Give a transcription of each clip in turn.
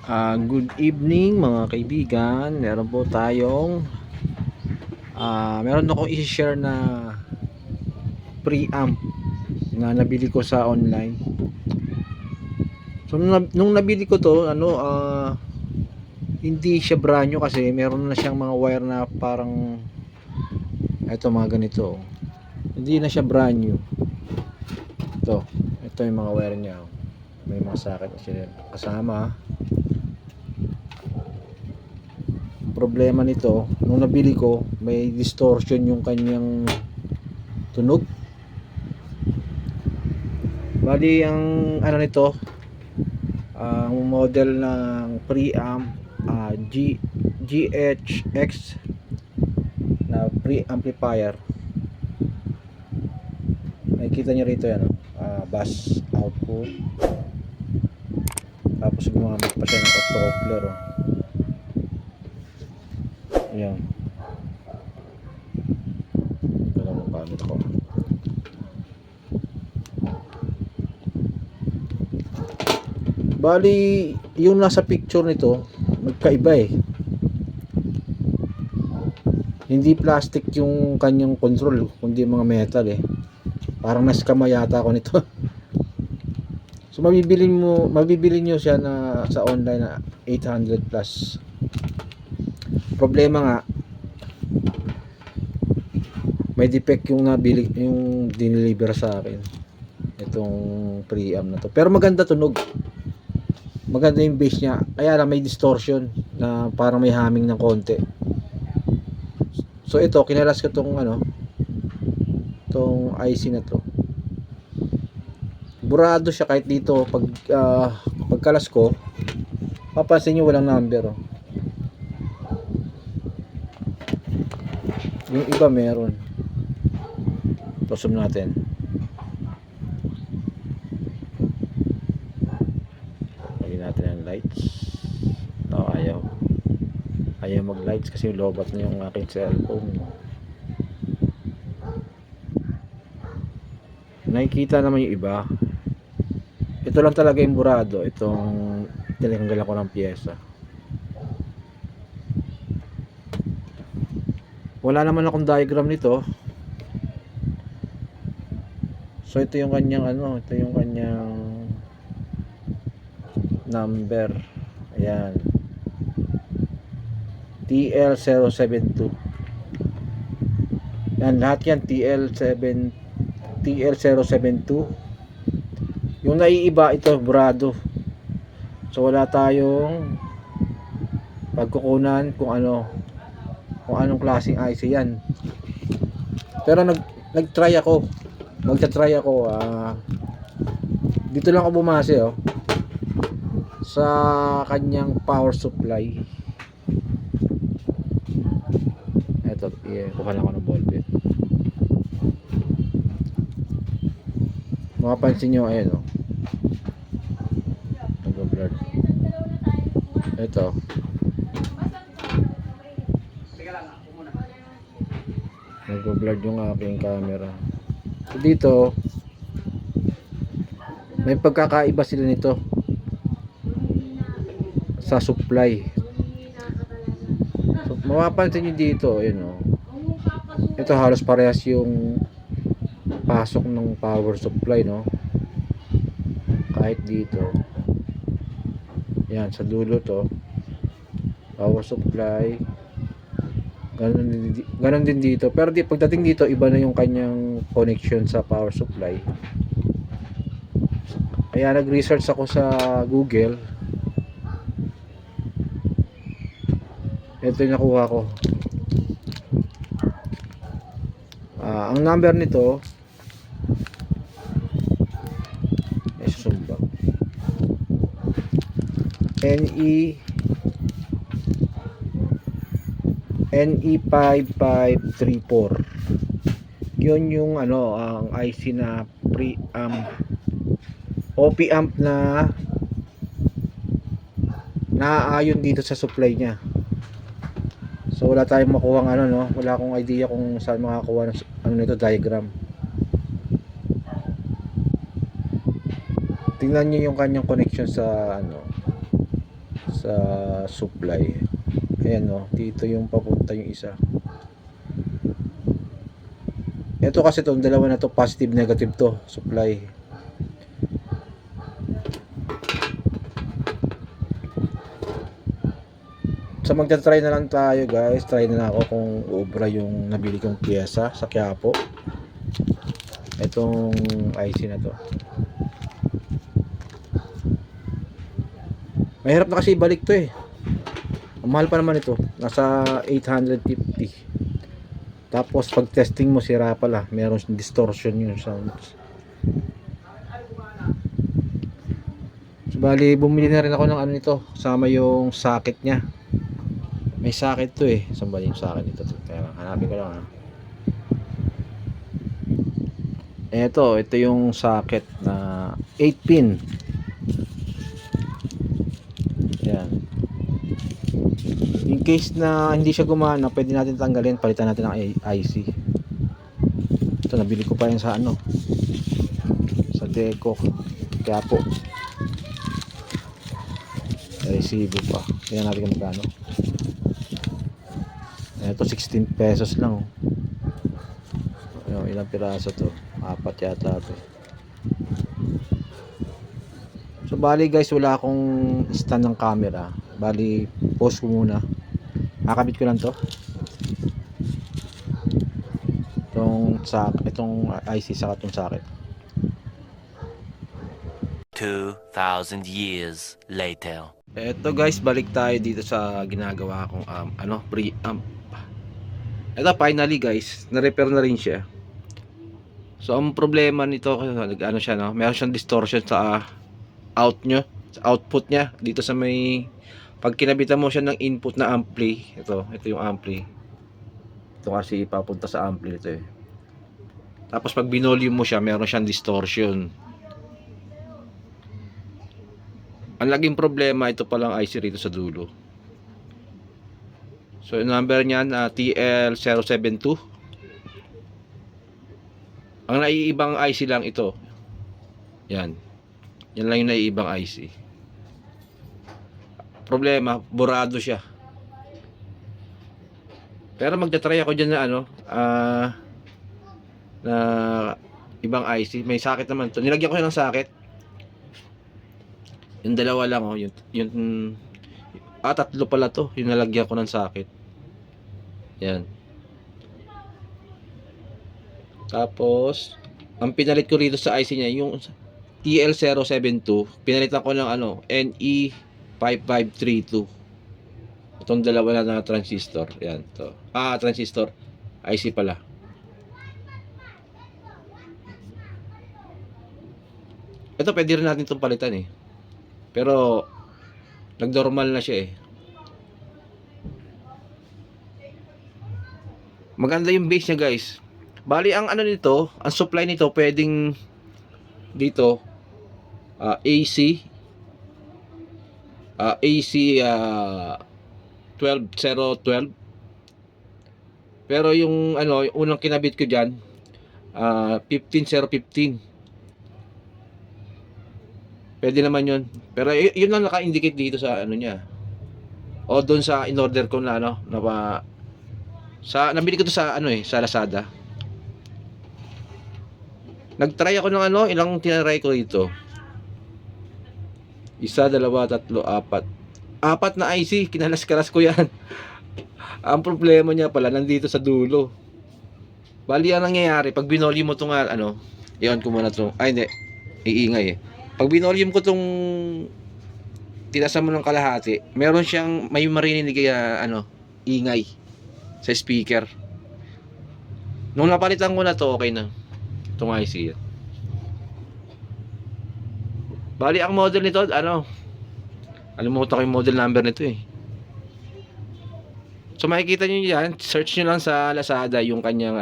Good evening mga kaibigan. Meron po tayong meron akong i-share na preamp na nabili ko sa online. So nung nabili ko to, hindi siya brand new kasi meron na siyang mga wire na parang ito, mga ganito. Hindi na siya brand new. Ito yung mga wire niya. May mga socket siya kasama. Problema nito, nung nabili ko, may distortion yung kanyang tunog. Bali ang nito, ang model ng preamp GHX na preamplifier. Nakikita niyo rito yan, bass output. Tapos gumamit pa siya ng octocoupler. Ayan. Alam mo gamit ko. Bali, yung nasa picture nito, magkaiba eh. Hindi plastic yung kanyang control, kundi mga metal eh. Parang naskama yata ako nito. So mabibili nyo siya na sa online na 800 plus. Problema nga, may defect yung nabili, yung dineliver sa akin itong preamp na to. Pero maganda tunog, maganda yung bass niya, kaya lang may distortion na parang may humming ng konti. So ito, kinalas ko tong tong IC na to. Burado siya kahit dito pagkalas ko, papansin nyo walang number. Yung iba meron. Zoom natin. Lagyan natin ang lights. Ayaw mag lights kasi lobat na yung aking cellphone. Nakikita naman yung iba. Ito lang talaga yung burado. Itong tinanggalan ko ng pyesa. Wala naman akong diagram nito. So ito yung kanyang ito yung kanyang number. Ayan. TL072. Yan, lahat yan TL072. Yung naiiba ito burado. So wala tayong pagkukunan kung anong klaseng IC yan. Pero nagtry ako. Magta-try ako. Dito lang ako bumase sa kanyang power supply. Ito, kuha lang ako ng ballpen. Makapansin nyo, ayan nag-blur. Ito. Nag-blur yung aking camera. So dito, may pagkakaiba sila nito sa supply. So mapapansin nyo dito, ito halos parehas yung pasok ng power supply, kahit dito. Yan, sa dulo to power supply, ganun din dito. Pero pagdating dito, iba na yung kanyang connection sa power supply. Kaya nag-research ako sa Google. Ito yung nakuha ko. Ang number nito NE5534. Yun yung ang IC na preamp, OP amp na naaayon dito sa supply nya. So wala tayong makuha wala akong idea kung saan makakuha ng nito diagram. Tingnan niyo yung kanyang connection sa sa supply. Ayan o, dito yung papunta yung isa. Ito kasi itong dalawa na to, positive negative to, supply. So magta-try na lang tayo guys, try na lang ako kung ubra yung nabili kong pyesa sa Quiapo. Itong IC na to. Mahirap na kasi ibalik to eh. Ang mahal pa naman ito, nasa 850. Tapos pag testing mo sira pala, meron distortion yung sounds. So, bali bumili na rin ako ng ano nito, kasama yung socket nya. May socket to eh. Saan ba yung socket nito? Kaya hanapin ko lang ha. Ito yung socket na 8 pin. Yan. In case na hindi siya gumana, pwede natin tanggalin, palitan natin ng IC. Ito nabili ko pa yan sa ano, sa Deco, kaya po resibo pa. Tingnan natin kung magkano. Ito 16 pesos lang oh. Ayun, ilang piraso to? 4 yata to. So bali guys, wala akong stand ng camera. Bali pause ko muna. Nakakabit ko lang to. Itong IC sa itong socket. 2,000 years later. Eto guys, balik tayo dito sa ginagawa kong preamp. Eto finally guys, na-repair na rin siya. So ang problema nito, ano siya no, meron siyang distortion sa output niya dito sa may, pag kinabitan mo siya ng input na ampli, ito yung ampli. Ito kasi papunta sa ampli ito eh. Tapos pag binolium mo siya, meron siyang distortion. Ang laging problema, ito palang IC rito sa dulo. So yung number niyan TL072. Ang naiibang IC lang ito. Yan. Yan lang yung naiibang IC. Problema, burado siya. Pero magta-try ako diyan na na ibang IC. May socket naman to. Nilagyan ko siya ng socket. Yung dalawa lang oh, yung tatlo pala to, yung nalagyan ko ng socket. Yan. Tapos ang pinalit ko rito sa IC niya yung TL072, pinalitan ko ng NE5532. Itong dalawa na transistor. Yan to. Transistor. IC pala. Ito pwede rin natin itong palitan eh. Pero nag-normal na siya eh. Maganda yung base niya guys. Bali ang nito, ang supply nito pwedeng dito AC 12012. Pero yung yung unang kinabit ko diyan 15015. Pwede naman yun. Pero yun lang naka-indicate dito sa niya. O doon sa in-order ko na nabili ko to sa sa Lazada. Nag-try ako ng ilang tinry ko dito. 1, 2, 3, 4. 4 na IC, kinalas-kalas ko yan. Ang problema niya pala nandito sa dulo. Bali ang nangyayari pag binoli mo tong iyon ko muna tong hindi iingay eh. Pag binolium ko tong tinasan mo ng kalahati, meron siyang may marinig ingay sa speaker. Nung napalitan ko na to, okay na itong IC. Bali ang model nito alimutan ko yung model number nito eh. So makikita niyo yan, search niyo lang sa Lazada yung kanyang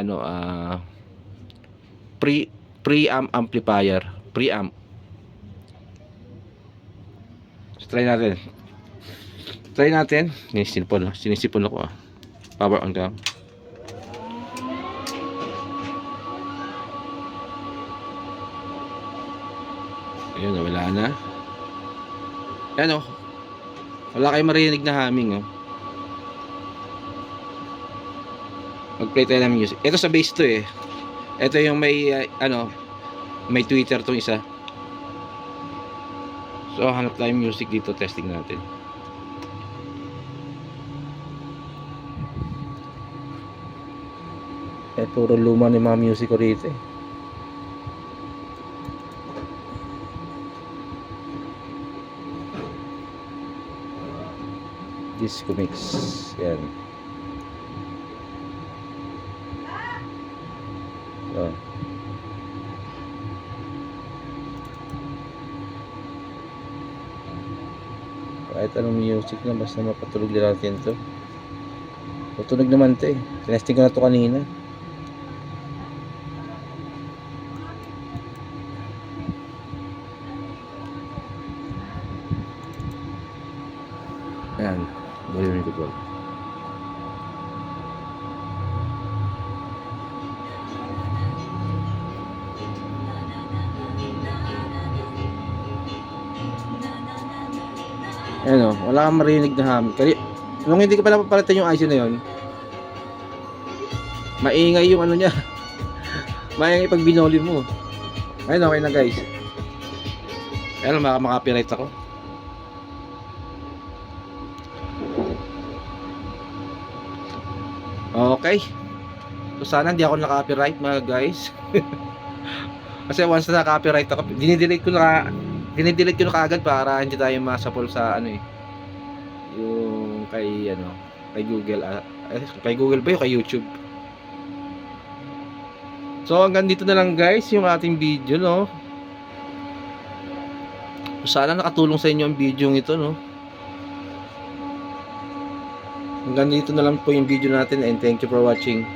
preamp amplifier, preamp. So, try natin. Sinisipon ako Power on ka. Ayun, wala na. Ayan Wala kayong marinig na humming, oh. Mag-play tayo ng music. Ito sa bass to eh. Ito yung may may tweeter tong isa. So hanap tayong music dito, testing natin. Puro luma ng mga music ko rito eh. Disco mix. Yan. Oh. Kahit anong music na basta mapatulog din natin to. Tutunog naman to eh. Tinesting ko na to kanina. Ayan. Volume ko po. Ayan o, wala kang marinig na ham. Nung hindi ko pa napapalitan yung IC na yun, maingay yung ano niya. Maingay pag binoli mo. Ayun, okay na guys. Ayan, makaka-copyright ako. Okay. So sana hindi ako na-copyright mga guys. Kasi once na copyright ako, dinidelete ko na kaagad para hindi tayo masapol sa ano eh. Yung kay kay Google kay Google ba yung kay YouTube. So hanggang dito na lang guys yung ating video, no. So, sana nakatulong sa inyo ang video ito, no. Hanggang dito na lang po yung video natin and thank you for watching.